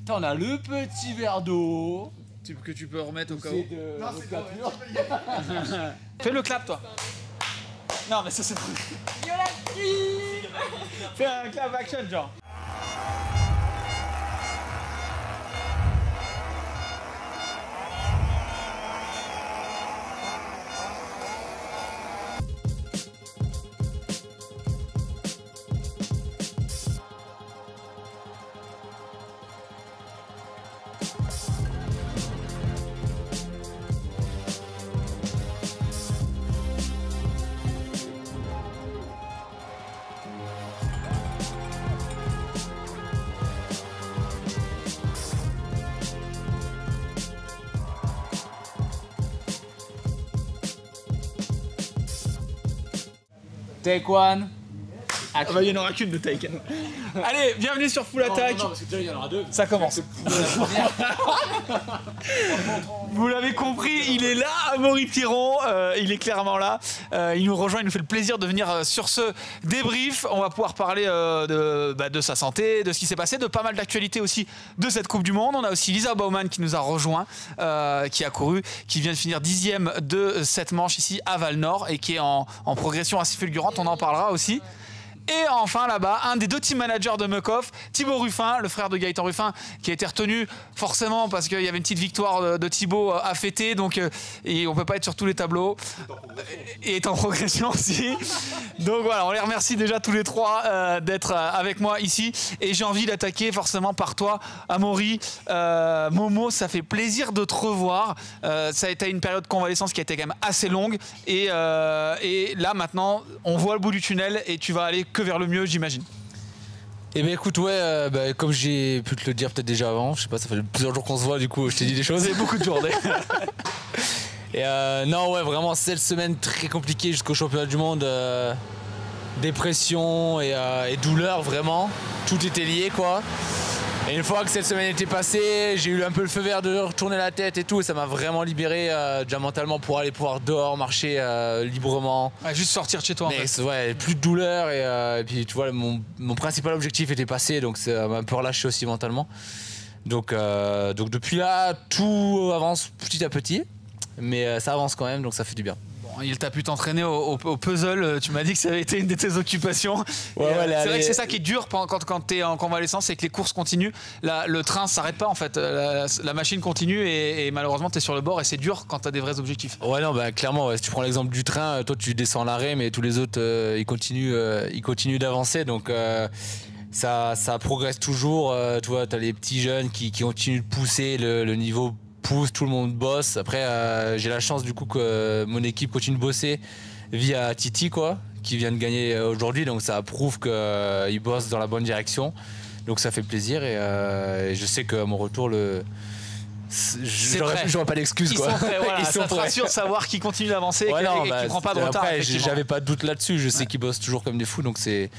On a le petit verre d'eau que tu peux remettre au cas où. Non, c'est pas Fais le clap, toi. Non, mais ça c'est. Fais un clap action, genre. Take one. Ah bah il n'y en aura qu'une de take. Allez, bienvenue sur Full Attack. Non, parce que déjà il y en aura deux. Ça commence. Vous l'avez compris, il est là, Amaury Piron, il est clairement là. Il nous rejoint, il nous fait le plaisir de venir sur ce débrief. On va pouvoir parler de sa santé, de ce qui s'est passé, de pas mal d'actualités aussi de cette Coupe du Monde. On a aussi Lisa Baumann qui nous a rejoint, qui a couru, qui vient de finir 10e de cette manche ici à Val-Nord et qui est en progression assez fulgurante, on en parlera aussi. Et enfin là-bas, un des deux team managers de Muc-Off, Thibaut Ruffin, le frère de Gaëtan Ruffin, qui a été retenu forcément parce qu'il y avait une petite victoire de Thibaut à fêter, donc et on peut pas être sur tous les tableaux. Et est en progression aussi. Donc voilà, on les remercie déjà tous les trois d'être avec moi ici. Et j'ai envie d'attaquer forcément par toi, Amaury. Momo, ça fait plaisir de te revoir. Ça a été une période de convalescence qui a été quand même assez longue. Et là maintenant, on voit le bout du tunnel et tu vas aller que vers le mieux, j'imagine. Eh bien écoute, ouais, comme j'ai pu te le dire peut-être déjà avant, je sais pas, ça fait plusieurs jours qu'on se voit, du coup je t'ai dit des choses. C'est beaucoup de journées. Et non, ouais, vraiment cette semaine très compliquée jusqu'au championnat du monde. Dépression et douleur, vraiment. Tout était lié, quoi. Et une fois que cette semaine était passée, j'ai eu un peu le feu vert de retourner la tête et tout. Et ça m'a vraiment libéré déjà mentalement pour aller pouvoir dehors, marcher librement. Ouais, juste sortir de chez toi. Mais en fait. ouais, plus de douleur et puis tu vois, mon principal objectif était passé, donc ça m'a un peu relâché aussi mentalement. Donc depuis là, tout avance petit à petit, mais ça avance quand même, donc ça fait du bien. Il t'a pu t'entraîner au puzzle, tu m'as dit que ça avait été une de tes occupations. Ouais, c'est vrai que c'est ça qui est dur quand tu es en convalescence, c'est que les courses continuent. Le train s'arrête pas en fait, la machine continue et malheureusement tu es sur le bord et c'est dur quand tu as des vrais objectifs. Ouais, non, bah, clairement, ouais, si tu prends l'exemple du train, toi tu descends à l'arrêt, mais tous les autres ils continuent d'avancer, donc ça progresse toujours. Tu vois, tu as les petits jeunes qui continuent de pousser, le niveau pousse, tout le monde bosse. Après, j'ai la chance du coup que mon équipe continue de bosser via Titi, quoi, qui vient de gagner aujourd'hui, donc ça prouve qu'il bosse dans la bonne direction. Donc ça fait plaisir et je sais qu'à mon retour, j'aurais pas d'excuses. Ils sont prêts, voilà, ils sont prêts. Sûr de savoir qu'ils continuent d'avancer et qu'ils prennent pas de retard. Après, j'avais pas de doute là-dessus. Je sais qu'ils bossent toujours comme des fous, donc c'est.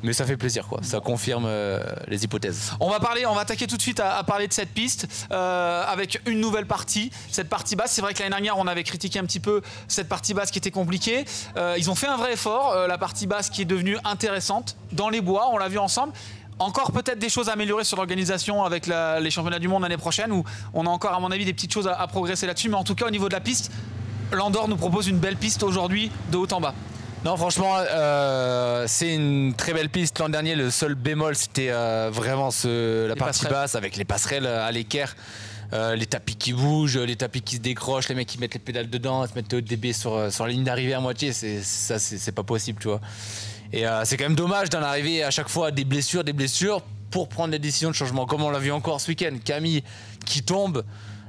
Mais ça fait plaisir, quoi. Ça confirme les hypothèses. On va attaquer tout de suite à parler de cette piste avec une nouvelle partie. Cette partie basse, c'est vrai que l'année dernière, on avait critiqué un petit peu cette partie basse qui était compliquée. Ils ont fait un vrai effort. La partie basse qui est devenue intéressante dans les bois, on l'a vu ensemble. Encore peut-être des choses à améliorer sur l'organisation avec les championnats du monde l'année prochaine où on a encore, à mon avis, des petites choses à progresser là-dessus. Mais en tout cas, au niveau de la piste, Landor nous propose une belle piste aujourd'hui de haut en bas. Non, franchement, c'est une très belle piste. L'an dernier, le seul bémol, c'était vraiment la partie basse avec les passerelles à l'équerre. Les tapis qui bougent, les tapis qui se décrochent, les mecs qui mettent les pédales dedans, se mettent DB sur la ligne d'arrivée à moitié. C'est pas possible, tu vois. Et c'est quand même dommage d'en arriver à chaque fois à des blessures pour prendre des décisions de changement. Comme on l'a vu encore ce week-end, Camille qui tombe.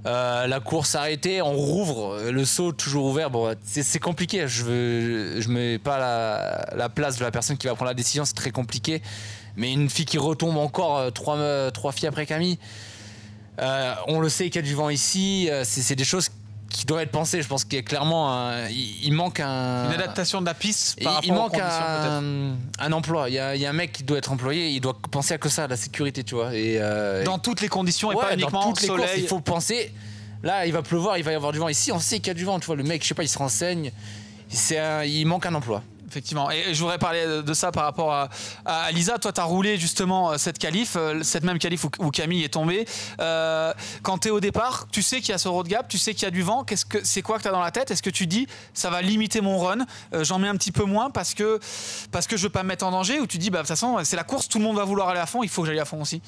La course arrêtée, on rouvre, le saut toujours ouvert. Bon, c'est compliqué. Je mets pas la place de la personne qui va prendre la décision, c'est très compliqué. Mais une fille qui retombe encore trois filles après Camille, on le sait qu'il y a du vent ici. C'est des choses qui doivent être pensées. Je pense qu'il y a clairement il manque une adaptation de la piste par rapport aux conditions, un emploi. Il y a un mec qui doit être employé, il doit penser à que ça, la sécurité, tu vois. Dans toutes les conditions et pas uniquement au soleil. Courses, il faut penser. Là, il va pleuvoir, il va y avoir du vent. Ici, on sait qu'il y a du vent, tu vois. Le mec, je sais pas, il se renseigne. Il manque un emploi. effectivement. Et je voudrais parler de ça par rapport à Lisa. Toi, tu as roulé justement cette même qualif où Camille est tombée. Quand tu es au départ, tu sais qu'il y a ce road gap, tu sais qu'il y a du vent. C'est quoi que tu as dans la tête? Est-ce que tu dis ça va limiter mon run, j'en mets un petit peu moins parce que je veux pas me mettre en danger, ou tu dis bah de toute façon c'est la course, tout le monde va vouloir aller à fond, il faut que j'aille à fond aussi?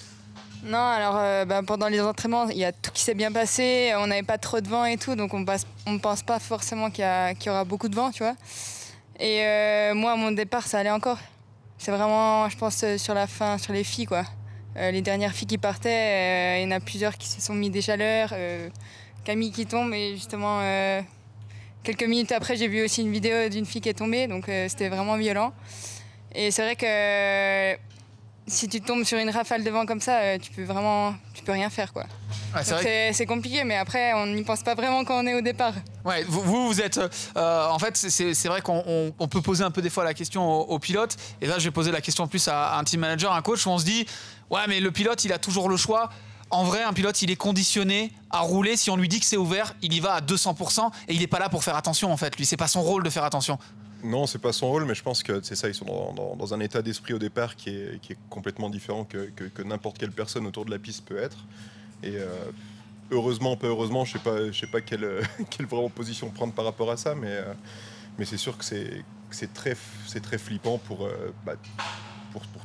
Non, alors pendant les entraînements, il y a tout qui s'est bien passé, on n'avait pas trop de vent et tout, donc on ne pense pas forcément qu'il y aura beaucoup de vent, tu vois. Et moi, à mon départ, ça allait encore. C'est vraiment, je pense, sur la fin, sur les filles, quoi. Les dernières filles qui partaient, il y en a plusieurs qui se sont mis des chaleurs. Camille qui tombe, et justement, quelques minutes après, j'ai vu aussi une vidéo d'une fille qui est tombée, donc c'était vraiment violent. Et c'est vrai que si tu tombes sur une rafale de vent comme ça, tu peux rien faire, quoi. Ouais, c'est compliqué, mais après, on n'y pense pas vraiment quand on est au départ. Ouais, vous êtes... en fait, c'est vrai qu'on peut poser un peu des fois la question aux pilotes. Et là, je vais poser la question plus à un team manager, un coach, où on se dit « Ouais, mais le pilote, il a toujours le choix ». En vrai, un pilote, il est conditionné à rouler. Si on lui dit que c'est ouvert, il y va à 200%. Et il n'est pas là pour faire attention, en fait. Lui, c'est pas son rôle de faire attention. Non, c'est pas son rôle, mais je pense que c'est ça, ils sont dans un état d'esprit au départ qui est complètement différent que n'importe quelle personne autour de la piste peut être. Et heureusement, pas heureusement, je sais pas quelle vraiment position prendre par rapport à ça, mais c'est sûr que c'est très flippant pour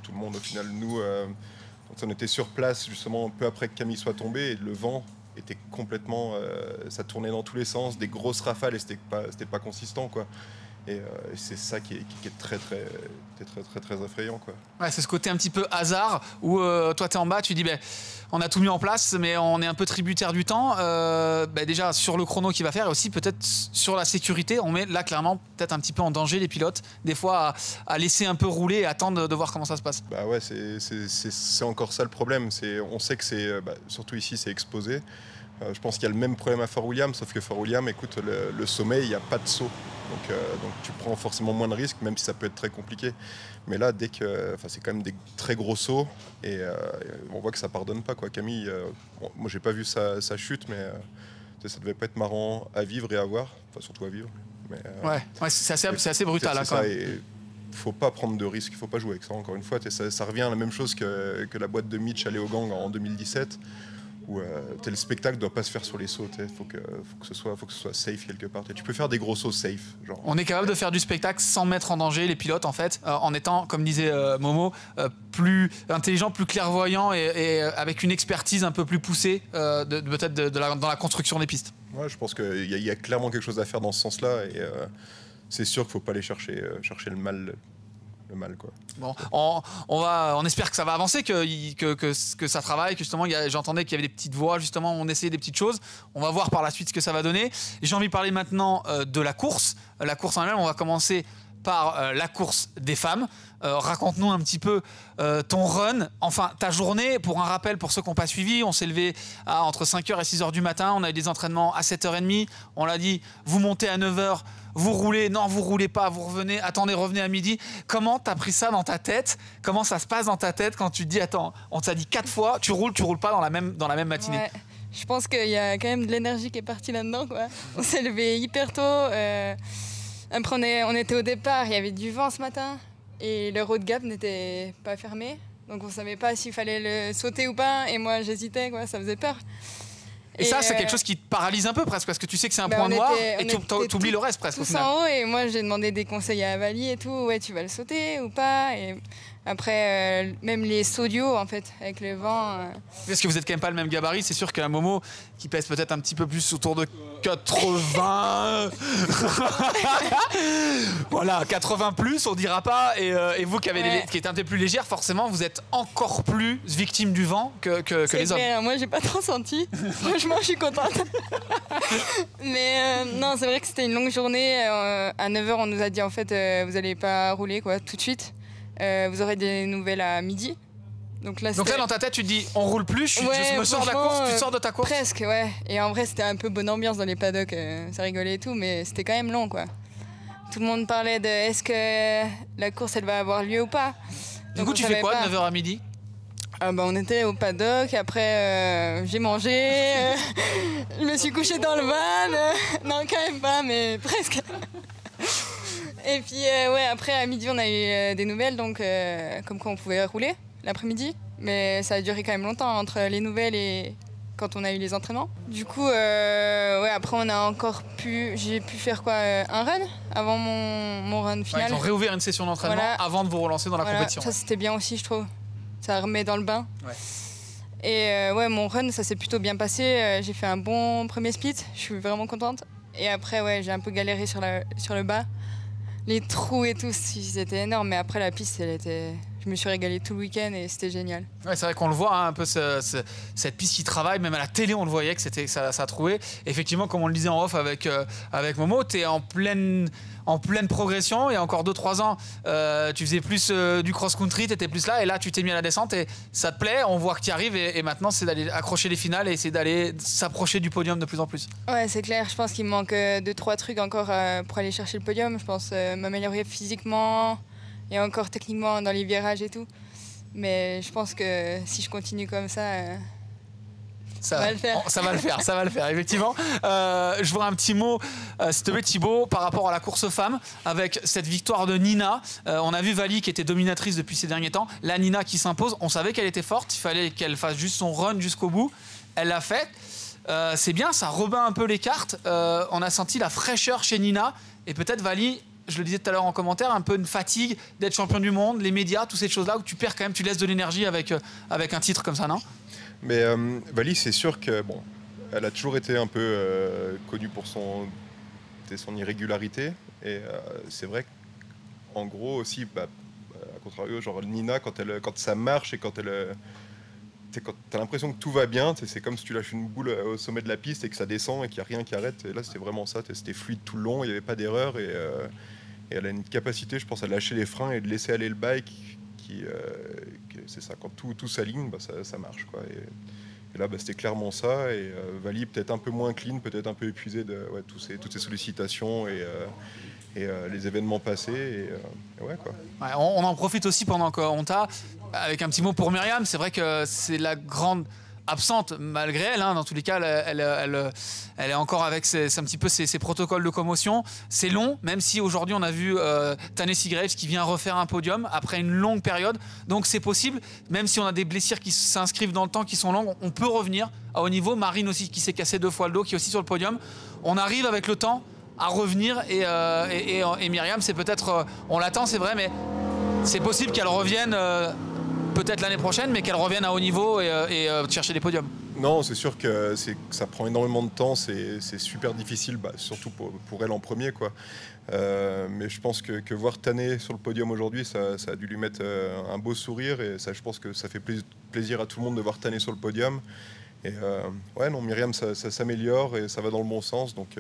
tout le monde au final. Nous, on était sur place justement peu après que Camille soit tombée, et le vent était complètement, ça tournait dans tous les sens, des grosses rafales, et c'était pas consistant, quoi. Et c'est ça qui est très effrayant, quoi. Ouais, c'est ce côté un petit peu hasard où toi t'es en bas, tu dis on a tout mis en place, mais on est un peu tributaire du temps. Déjà sur le chrono qu'il va faire, et aussi peut-être sur la sécurité, on met là clairement peut-être un petit peu en danger les pilotes, des fois à laisser un peu rouler et attendre de voir comment ça se passe. Bah ouais, c'est encore ça le problème. On sait que c'est surtout ici c'est exposé. Je pense qu'il y a le même problème à Fort William, sauf que Fort William, écoute, le sommet, il n'y a pas de saut. Donc tu prends forcément moins de risques, même si ça peut être très compliqué. Mais là, c'est quand même des très gros sauts, et on voit que ça pardonne pas, quoi. Camille, moi j'ai pas vu sa chute, mais ça devait pas être marrant à vivre et à voir, enfin surtout à vivre. Mais, ouais, c'est assez brutal. C'est ça, et faut pas prendre de risques, faut pas jouer avec ça. Encore une fois, ça revient à la même chose que la boîte de Mitch à Léogang en 2017. Où le spectacle ne doit pas se faire sur les sauts. Faut que ce soit safe quelque part. Tu peux faire des gros sauts safe. Genre. On est capable de faire du spectacle sans mettre en danger les pilotes, en fait, en étant, comme disait Momo, plus intelligent, plus clairvoyant, et avec une expertise un peu plus poussée peut-être dans la construction des pistes. Ouais, je pense qu'il y a clairement quelque chose à faire dans ce senslà, et c'est sûr qu'il ne faut pas aller chercher le mal. Quoi. Bon, on espère que ça va avancer, que ça travaille, que justement j'entendais qu'il y avait des petites voix, justement on essayait des petites choses. On va voir par la suite ce que ça va donner. J'ai envie de parler maintenant de la course en elle-même. On va commencer par la course des femmes. Raconte-nous un petit peu ton run, enfin ta journée. Pour un rappel, pour ceux qui n'ont pas suivi, on s'est levé entre 5h et 6h du matin, on a eu des entraînements à 7h30, on l'a dit, vous montez à 9h, vous roulez, non vous roulez pas, vous revenez, attendez, revenez à midi. Comment t'as pris ça dans ta tête? Comment ça se passe dans ta tête quand tu te dis, attends, on t'a dit 4 fois, tu roules pas dans la même matinée? Ouais. Je pense qu'il y a quand même de l'énergie qui est partie là-dedans, quoi. On s'est levé hyper tôt, après on était au départ, il y avait du vent ce matin, et le road gap n'était pas fermé, donc on savait pas s'il fallait le sauter ou pas, et moi j'hésitais, quoi, ça faisait peur. Et ça, c'est quelque chose qui te paralyse un peu presque, parce que tu sais que c'est un point noir, et tu oublies le reste presque au final. En haut, et moi j'ai demandé des conseils à Avali et tout, ouais tu vas le sauter ou pas, et après même les sauts du haut en fait, avec le vent. Parce que vous êtes quand même pas le même gabarit, c'est sûr qu'un Momo qui pèse peut-être un petit peu plus autour de 80... voilà, 80 plus, on dira pas, et vous qui êtes un peu plus légère, forcément vous êtes encore plus victime du vent que les hommes. Moi j'ai pas trop senti, franchement je suis contente. Mais non, c'est vrai que c'était une longue journée, à 9h on nous a dit en fait vous allez pas rouler quoi tout de suite, vous aurez des nouvelles à midi. Donc là dans ta tête tu te dis on roule plus, je me sors de la course, tu sors de ta course. Presque, ouais. Et en vrai c'était un peu bonne ambiance dans les paddocks, ça rigolait et tout, mais c'était quand même long quoi. Tout le monde parlait de est-ce que la course elle va avoir lieu ou pas. Du coup tu fais quoi de 9h à midi? On était au paddock, après j'ai mangé, je me suis couchée dans le van, non quand même pas mais presque. Et puis, ouais, après, à midi, on a eu des nouvelles, donc comme quoi on pouvait rouler l'après-midi. Mais ça a duré quand même longtemps entre les nouvelles et quand on a eu les entraînements. Du coup, ouais, après, j'ai pu faire quoi, un run avant mon run final. Ils ont réouvert une session d'entraînement avant de vous relancer dans la compétition. Ça, c'était bien aussi, je trouve. Ça remet dans le bain. Ouais. Et ouais, mon run, ça s'est plutôt bien passé. J'ai fait un bon premier split. Je suis vraiment contente. Et après, ouais, j'ai un peu galéré sur le bas. Les trous et tout, c'était énorme. Mais après, la piste, je me suis régalée tout le week-end et c'était génial. Ouais, c'est vrai qu'on le voit, hein, un peu cette piste qui travaille. Même à la télé, on le voyait que ça a trouvé. Effectivement, comme on le disait en off avec Momo, tu es en pleine progression. Il y a encore 2-3 ans, tu faisais plus du cross-country, tu étais plus là. Et là, tu t'es mis à la descente et ça te plaît. On voit que tu y arrives. Et maintenant, c'est d'aller accrocher les finales et essayer d'aller s'approcher du podium de plus en plus. Ouais, c'est clair. Je pense qu'il me manque 2-3 trucs encore pour aller chercher le podium. Je pense m'améliorer physiquement et encore techniquement dans les virages et tout. Mais je pense que si je continue comme ça... Ça va le faire. Ça va le faire, effectivement. Je vois un petit mot, s'il te plaît, Thibaut, par rapport à la course femmes, avec cette victoire de Nina. On a vu Vali qui était dominatrice depuis ces derniers temps. La Nina qui s'impose. On savait qu'elle était forte. Il fallait qu'elle fasse juste son run jusqu'au bout. Elle l'a fait. C'est bien, ça rebat un peu les cartes. On a senti la fraîcheur chez Nina. Et peut-être Vali, je le disais tout à l'heure en commentaire, un peu une fatigue d'être champion du monde, les médias, toutes ces choses-là où tu perds quand même, tu laisses de l'énergie avec un titre comme ça, non ? Mais Vali, c'est sûr que bon, elle a toujours été un peu connue pour son irrégularité. Et c'est vrai qu'en gros aussi, à contrario, genre Nina, quand ça marche et quand t'as l'impression que tout va bien, c'est comme si tu lâches une boule au sommet de la piste et que ça descend et qu'il n'y a rien qui arrête. Et là, c'était vraiment ça. C'était fluide tout le long, il n'y avait pas d'erreur. Et elle a une capacité, je pense, à lâcher les freins et de laisser aller le bike. C'est ça, quand tout s'aligne, ça marche, quoi. Et là, c'était clairement ça. Et Vali, peut-être un peu moins clean, peut-être un peu épuisé de toutes ces sollicitations et les événements passés. Et ouais, quoi. Ouais, on en profite aussi pendant qu'on t'a, avec un petit mot pour Myriam. C'est vrai que c'est la grande absente malgré elle, hein, dans tous les cas elle est encore avec un petit peu ses protocoles de commotion. C'est long, même si aujourd'hui on a vu Tennessee Graves qui vient refaire un podium après une longue période, donc c'est possible, même si on a des blessures qui s'inscrivent dans le temps, qui sont longues, on peut revenir à haut niveau. Marine aussi qui s'est cassé 2 fois le dos, qui est aussi sur le podium. On arrive avec le temps à revenir et Myriam, c'est peut-être, on l'attend c'est vrai, mais c'est possible qu'elle revienne peut-être l'année prochaine, mais qu'elle revienne à haut niveau et chercher des podiums. Non, c'est sûr que ça prend énormément de temps, c'est super difficile, surtout pour elle en premier, quoi. Mais je pense que voir Tané sur le podium aujourd'hui, ça a dû lui mettre un beau sourire, et ça, je pense que ça fait plaisir à tout le monde de voir Tané sur le podium. Et ouais, non, Myriam, ça s'améliore et ça va dans le bon sens, donc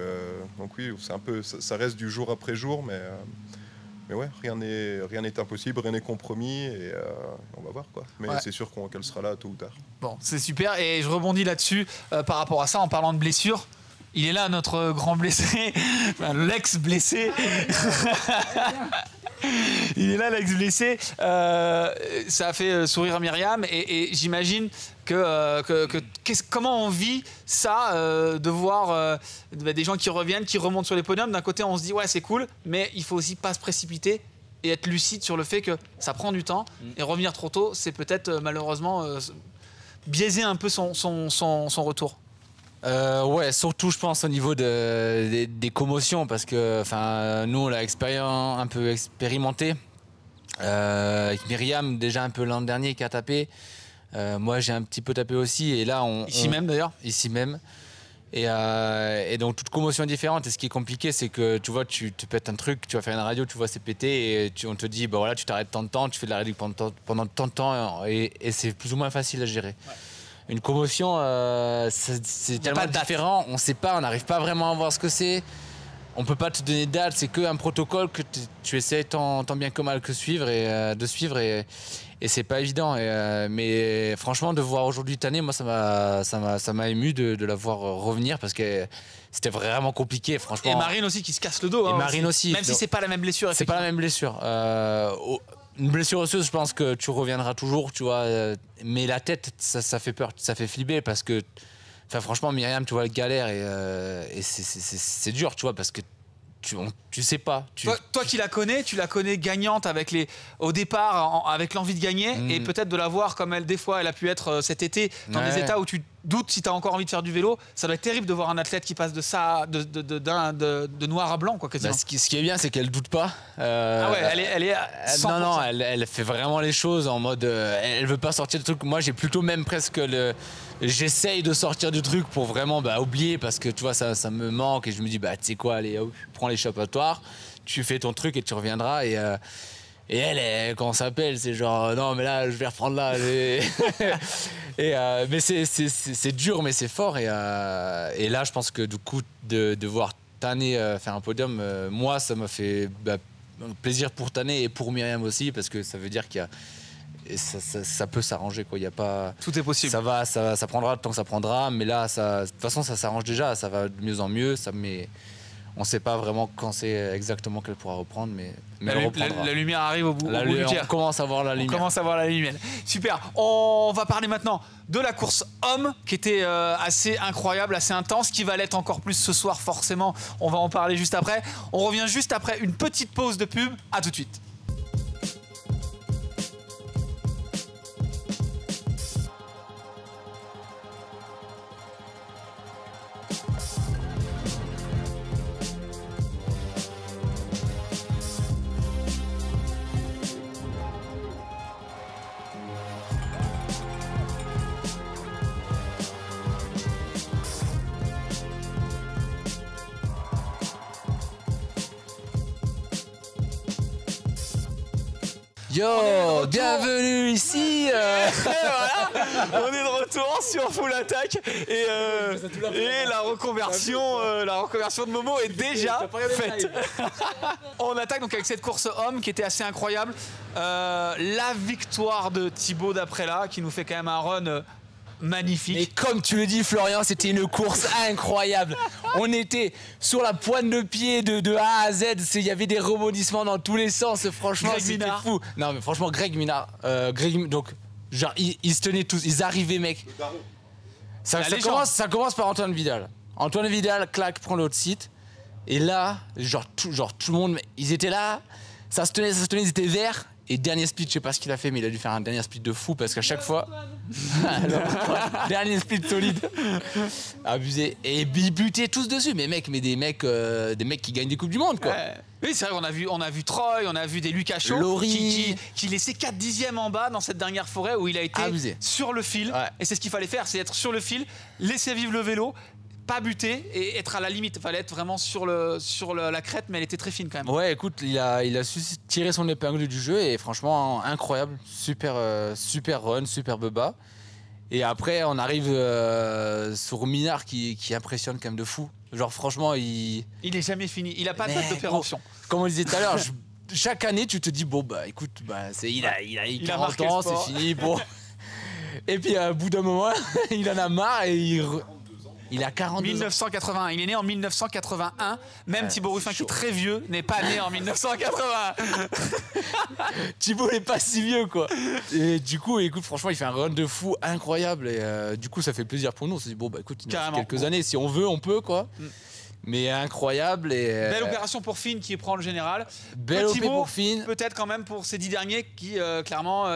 oui, c'est un peu, ça reste du jour après jour, mais ouais, rien n'est impossible, rien n'est compromis, et on va voir, quoi. Mais ouais, c'est sûr qu'elle sera là tôt ou tard. Bon, c'est super, et je rebondis là-dessus par rapport à ça, en parlant de blessures. Il est là, notre grand blessé, enfin, l'ex-blessé. Il est là, l'ex-blessé. Ça a fait sourire Myriam, et j'imagine comment on vit ça, de voir des gens qui reviennent, qui remontent sur les podiums. D'un côté, on se dit ouais, c'est cool, mais il faut aussi pas se précipiter et être lucide sur le fait que ça prend du temps, et revenir trop tôt, c'est peut-être malheureusement biaiser un peu son retour. Ouais, surtout je pense au niveau des commotions, parce que nous on l'a un peu expérimenté avec Myriam déjà un peu l'an dernier qui a tapé, moi j'ai un petit peu tapé aussi, et là même d'ailleurs ici même, et donc toute commotion est différente, et ce qui est compliqué c'est que tu vois, tu te pètes un truc, tu vas faire une radio, tu vois c'est pété, et on te dit bah voilà, tu t'arrêtes tant de temps, tu fais de la radio pendant tant de temps, et c'est plus ou moins facile à gérer. Ouais. Une commotion, c'est tellement différent, on ne sait pas, on n'arrive pas vraiment à voir ce que c'est. On ne peut pas te donner de date, c'est qu'un protocole que tu essaies tant bien que mal de suivre, et c'est pas évident. Mais franchement, de voir aujourd'hui Tané, moi ça m'a ému de la voir revenir, parce que c'était vraiment compliqué, franchement. Et Marine aussi qui se casse le dos. Et Marine aussi. Même si c'est pas la même blessure. C'est pas la même blessure. Une blessure osseuse, je pense que tu reviendras toujours, tu vois. Mais la tête, ça fait peur, ça fait flipper, parce que, franchement, Myriam, tu vois, elle galère, et c'est dur, tu vois, parce que tu tu sais pas. Toi qui la connais, tu la connais gagnante au départ, avec l'envie de gagner, et peut-être de la voir comme des fois elle a pu être cet été, dans des états où tu doutes si tu as encore envie de faire du vélo. Ça doit être terrible de voir un athlète qui passe de ça, de noir à blanc, quoi, quasiment. Ce qui est bien, c'est qu'elle doute pas. Ah ouais, elle est à 100%. Non, elle fait vraiment les choses en mode, elle veut pas sortir du truc. Moi, j'ai plutôt même presque j'essaye de sortir du truc pour vraiment oublier, parce que tu vois, ça me manque, et je me dis, tu sais quoi, allez, prends l'échappatoire, tu fais ton truc et tu reviendras. Et elle, comment ça s'appelle, c'est genre, non mais là je vais reprendre là. Mais c'est dur, mais c'est fort. Et là, je pense que du coup, de voir Tané faire un podium, moi ça m'a fait plaisir pour Tané et pour Myriam aussi, parce que ça veut dire qu'il y a, et ça peut s'arranger, quoi. Il y a pas, tout est possible. Ça prendra le temps que ça prendra, mais là, de toute façon, ça s'arrange déjà, ça va de mieux en mieux. On ne sait pas vraiment quand c'est exactement qu'elle pourra reprendre, mais elle reprendra. La lumière arrive au bout du tir. On commence à voir la lumière. On commence à voir la lumière. Super. On va parler maintenant de la course homme, qui était assez incroyable, assez intense, qui va l'être encore plus ce soir, forcément. On va en parler juste après. On revient juste après une petite pause de pub. À tout de suite. Yo, bienvenue ici. Voilà, on est de retour sur Full Attack et la reconversion de Momo est déjà faite. On attaque donc avec cette course homme qui était assez incroyable. La victoire de Thibaut Daprella qui nous fait quand même un run magnifique. Et comme tu le dis, Florian, c'était une course incroyable. On était sur la pointe de pied de A à Z. Il y avait des rebondissements dans tous les sens. Franchement, c'était fou. Non, mais franchement, Greg Minard, donc, genre, ils se tenaient tous. Ils arrivaient, mec. Ça commence par Antoine Vidal. Antoine Vidal, claque, prend l'autre site. Et là, genre tout le monde, ils étaient là. Ça se tenait, ils étaient verts. Et dernier split, je sais pas ce qu'il a fait, mais il a dû faire un dernier split de fou, parce qu'à chaque fois, dernier split solide, abusé. Et ils butaient tous dessus, mais des mecs qui gagnent des coupes du monde, quoi. Oui, c'est vrai, on a vu Troy, on a vu des Lucas Chaud qui laissait 4 dixièmes en bas dans cette dernière forêt où il a été abusé. Sur le fil. Ouais. Et c'est ce qu'il fallait faire, c'est être sur le fil, laisser vivre le vélo, pas buter et être à la limite. Il fallait être vraiment sur la crête, mais elle était très fine quand même. Ouais, écoute, il a su tirer son épingle du jeu, et franchement, incroyable. Super run, super beba. Et après, on arrive sur Minard qui impressionne quand même de fou. Genre, franchement, il est jamais fini. Il a pas de date de péremption. Comme on disait tout à l'heure, chaque année, tu te dis, bon, écoute, il a 40 ans, c'est fini, bon. Et puis, à bout d'un moment, il en a marre et il a 42 1981. Il est né en 1981. Même Thibaut Ruffin, qui est très vieux, n'est pas né en 1981. Thibaut n'est pas si vieux, quoi. Et du coup, écoute, franchement, il fait un run de fou incroyable. Et du coup, ça fait plaisir pour nous. On s'est dit, bon, écoute, il y a quelques années, si on veut, on peut, quoi. Mais incroyable. Belle opération pour Finn qui prend le général. Belle opération pour Finn. Peut-être quand même pour ces 10 derniers qui, clairement,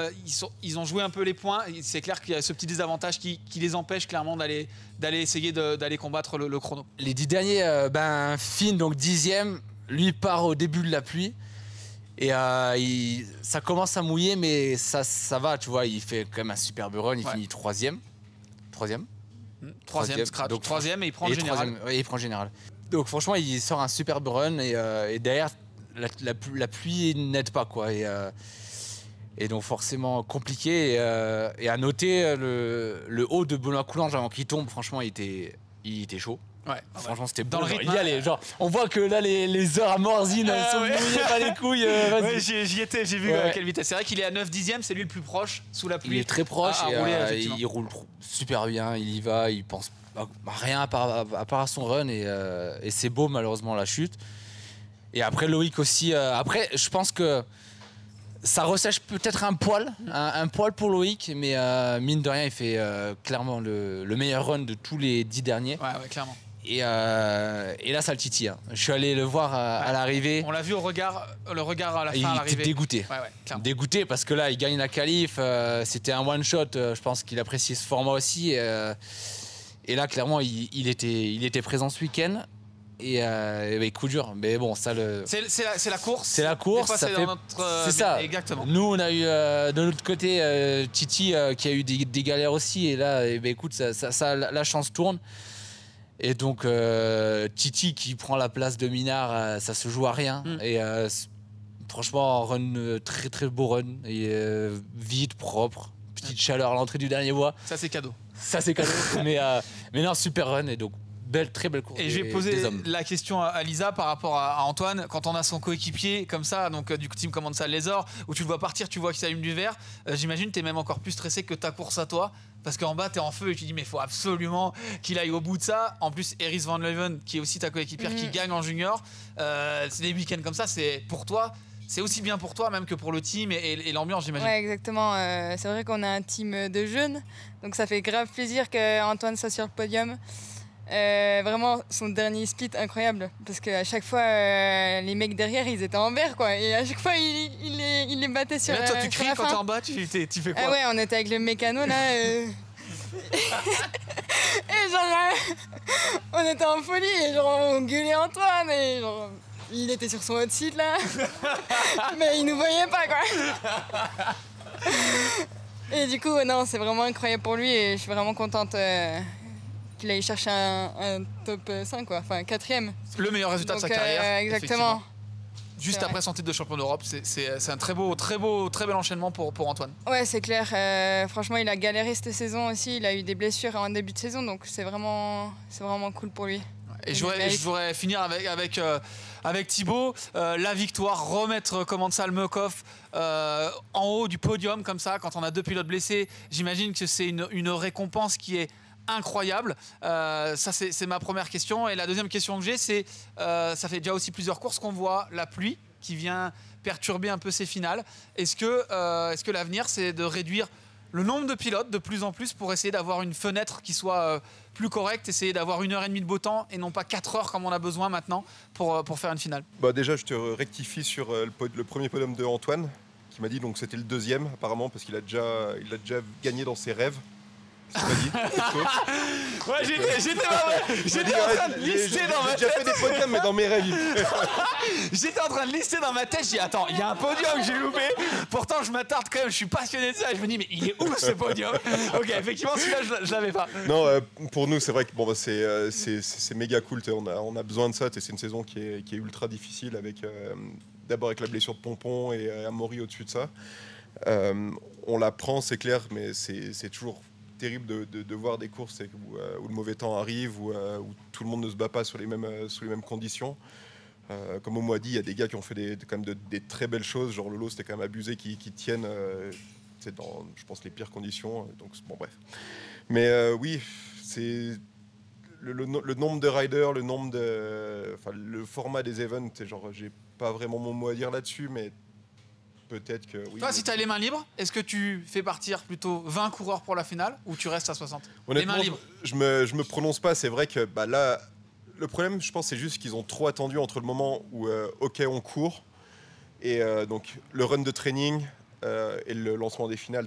ils ont joué un peu les points. C'est clair qu'il y a ce petit désavantage qui les empêche clairement d'aller essayer d'aller combattre le chrono. Les 10 derniers, Finn, donc 10e, lui part au début de la pluie. Et ça commence à mouiller, mais ça va, tu vois. Il fait quand même un superbe run. Il finit 3e. Troisième scratch. Donc 3e et il prend le général. Il prend le général. Donc franchement, il sort un superbe run et derrière, la pluie n'aide pas, quoi. Et donc forcément compliqué. Et à noter le haut de Benoît Coulange avant qu'il tombe, franchement, il était chaud. Ouais, franchement, c'était dans beau, le rythme. Il y allait, genre, on voit que là, les heures à Morzine, elles sont mouillées pas les couilles. Ouais, j'y étais, j'ai vu à quelle vitesse. C'est vrai qu'il est à 9 dixièmes, c'est lui le plus proche sous la pluie. Il est très proche et il roule super bien, il y va, il pense à rien à part à son run et c'est beau, malheureusement, la chute. Et après, Loïc aussi. Après, je pense que ça ressèche peut-être un poil pour Loïc, mais mine de rien, il fait clairement le meilleur run de tous les 10 derniers. Ouais, clairement. là, ça le titille. Hein. Je suis allé le voir à l'arrivée. On l'a vu le regard à la fin à Il l'arrivée. était dégoûté. Clairement. Dégoûté parce que là, il gagne la qualif. C'était un one-shot. Je pense qu'il apprécie ce format aussi. Et là, clairement, il était présent ce week-end. Et coup dur. Mais bon, ça le. C'est la course. C'est la course. Des fois, Ça fait. C'est ça. Exactement. Nous, on a eu de l'autre côté Titi qui a eu des galères aussi. Et là, écoute, la chance tourne. Et donc, Titi qui prend la place de Minard, ça se joue à rien. Et franchement, run, très très beau run. Et vite, propre. Petite chaleur à l'entrée du dernier bois. Ça, c'est cadeau. Ça, c'est cadeau. mais non, super run. Et donc, très belle course. Et je vais poser la question à Lisa par rapport à Antoine. Quand on a son coéquipier comme ça, donc du team Command ça Lézor, où tu le vois partir, tu vois qu'il s'allume du vert, j'imagine que tu es même encore plus stressé que ta course à toi. Parce qu'en bas, tu es en feu et tu dis, mais il faut absolument qu'il aille au bout de ça. En plus, Eris Van Leuven, qui est aussi ta coéquipière, qui gagne en junior, c'est des week-ends comme ça, c'est pour toi. C'est aussi bien pour toi même que pour le team et l'ambiance, j'imagine. Ouais, exactement. C'est vrai qu'on a un team de jeunes, donc ça fait grave plaisir qu'Antoine soit sur le podium. Vraiment, son dernier split incroyable, parce qu'à chaque fois, les mecs derrière, ils étaient en vert, quoi. Et à chaque fois, il les battait sur la fin. Et là, toi, tu cries quand t'es en bas, tu fais quoi? Ah ouais, on était avec le mécano, là. Et genre, on était en folie, et genre, on gueulait Antoine, et genre, il était sur son hot seat, là. Mais il nous voyait pas, quoi. Et du coup, non, c'est vraiment incroyable pour lui, et je suis vraiment contente qu'il aille chercher un top 5, quoi. Enfin, 4e. Le meilleur résultat de sa carrière. Exactement. Juste après son titre de champion d'Europe, c'est un très bel enchaînement pour Antoine. Ouais, c'est clair. Franchement, il a galéré cette saison aussi. Il a eu des blessures en début de saison, donc c'est vraiment cool pour lui. Et je voudrais finir avec Thibaut. La victoire, remettre ça le Mukov en haut du podium comme ça, quand on a 2 pilotes blessés. J'imagine que c'est une récompense qui est incroyable. Ça, c'est ma première question. Et la deuxième question que j'ai, c'est ça fait déjà aussi plusieurs courses qu'on voit la pluie qui vient perturber un peu ces finales. Est-ce que l'avenir, c'est de réduire le nombre de pilotes de plus en plus pour essayer d'avoir une fenêtre qui soit plus correcte, essayer d'avoir 1h30 de beau temps et non pas 4 heures comme on a besoin maintenant pour faire une finale? Déjà, je te rectifie sur le premier podium de Antoine, qui m'a dit donc c'était le 2e apparemment, parce qu'il a déjà gagné dans ses rêves. C'est pas dit. Ouais, j'étais en train de lister dans ma tête. J'ai déjà fait des podiums, mais dans mes rêves. J'étais en train de lister dans ma tête. J'ai dit, attends, il y a un podium que j'ai loupé. Pourtant, je m'attarde quand même. Je suis passionné de ça. Je me dis, mais il est où ce podium? Ok, effectivement, celui-là, je l'avais pas. Non, pour nous, c'est vrai que c'est méga cool. On a besoin de ça. C'est une saison qui est ultra difficile, avec d'abord avec la blessure de Pompon et Amaury au-dessus de ça. On la prend, c'est clair, mais c'est toujours terrible de voir des courses où le mauvais temps arrive, où tout le monde ne se bat pas sur les mêmes conditions. Comme on m'a dit, il y a des gars qui ont fait quand même des très belles choses, genre Lolo, c'était quand même abusé, qui tiennent dans, je pense, les pires conditions. Donc bon, bref. Mais oui, c'est le nombre de riders, le format des events. Genre, j'ai pas vraiment mon mot à dire là-dessus, mais peut-être que oui. Toi, si tu as les mains libres, est-ce que tu fais partir plutôt 20 coureurs pour la finale ou tu restes à 60? Honnêtement, les mains libres. Je me prononce pas. C'est vrai que là, le problème, je pense, c'est juste qu'ils ont trop attendu entre le moment où OK, on court, et donc le run de training et le lancement des finales.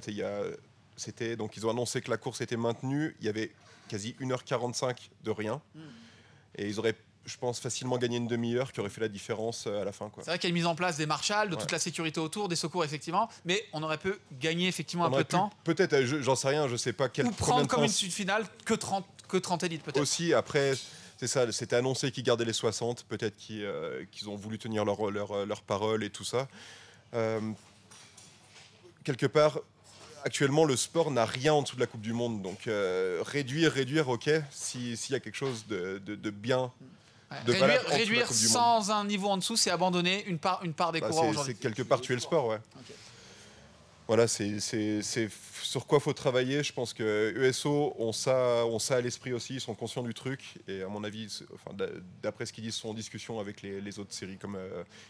Donc ils ont annoncé que la course était maintenue. Il y avait quasi 1h45 de rien, et ils auraient, je pense, facilement gagné une demi-heure qui aurait fait la différence à la fin. C'est vrai qu'il y a une mise en place des marshals, de toute la sécurité autour, des secours, effectivement, mais on aurait pu gagner effectivement un peu de temps. Peut-être, j'en sais rien, je sais pas quel. Ou prendre comme une finale que 30 élites, peut-être. Aussi, après, c'est ça, c'était annoncé qu'ils gardaient les 60, peut-être qu'ils ont voulu tenir leur parole et tout ça. Quelque part, actuellement, le sport n'a rien en dessous de la Coupe du Monde, donc réduire, OK, s'il y a quelque chose de bien. Réduire sans un niveau en dessous, c'est abandonner une part des coureurs aujourd'hui. C'est quelque part tuer le sport, ouais. Okay. Voilà, c'est sur quoi faut travailler. Je pense que ESO ont ça à l'esprit aussi, ils sont conscients du truc. Et à mon avis, d'après ce qu'ils disent, sont en discussion avec les autres séries comme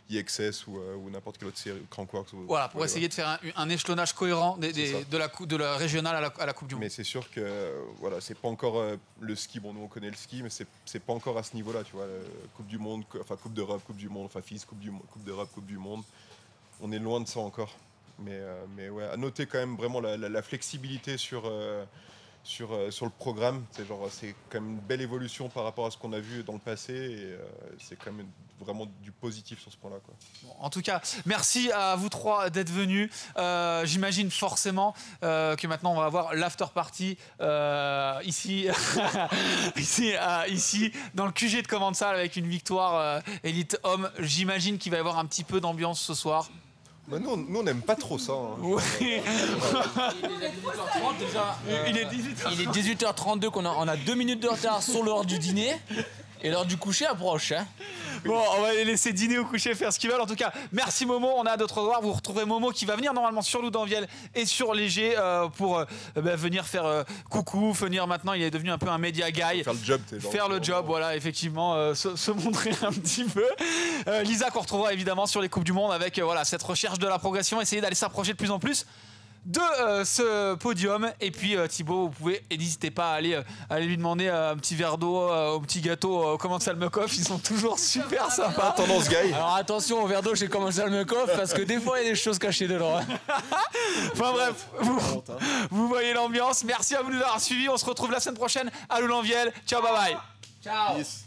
IXS ou n'importe quelle autre série, Crankworks. Voilà, pour essayer de faire un échelonnage cohérent de la régionale à la Coupe du Monde. Mais c'est sûr que voilà, c'est pas encore le ski. Bon, nous on connaît le ski, mais c'est pas encore à ce niveau-là, tu vois. Coupe du Monde, enfin Coupe d'Europe, Coupe du Monde, enfin FIS, Coupe d'Europe, Coupe du Monde. On est loin de ça encore. Mais ouais, à noter quand même vraiment la flexibilité sur le programme. C'est quand même une belle évolution par rapport à ce qu'on a vu dans le passé et c'est quand même vraiment du positif sur ce point-là, quoi. Bon, en tout cas, merci à vous trois d'être venus. J'imagine forcément que maintenant on va avoir l'after party ici, ici dans le QG de Commensal avec une victoire élite homme. J'imagine qu'il va y avoir un petit peu d'ambiance ce soir. Bah nous on n'aime pas trop ça. Hein. Oui. Il est 18h32 on a 2 minutes de retard sur l'heure du dîner et l'heure du coucher approche. Hein. Bon, on va les laisser dîner ou coucher, faire ce qu'ils veulent. En tout cas, merci Momo. On a hâte de te revoir. Vous retrouverez Momo qui va venir normalement sur Loudanviel et sur Léger pour venir faire coucou. Venir maintenant, il est devenu un peu un média guy. Faire le job. Faire le job, voilà, effectivement, se montrer un petit peu. Lisa qu'on retrouvera évidemment sur les Coupes du Monde avec cette recherche de la progression, essayer d'aller s'approcher de plus en plus de ce podium. Et puis Thibaut, vous pouvez, et n'hésitez pas à aller lui demander un petit verre d'eau, au petit gâteau Commensal Mekov, ils sont toujours super sympas. Tendance guy. Alors attention au verre d'eau chez Commensal Mekov parce que des fois il y a des choses cachées dedans. Enfin bref, vous voyez l'ambiance. Merci à vous de nous avoir suivis. On se retrouve la semaine prochaine à Loudanviel. Ciao, bye bye. Ciao. Peace.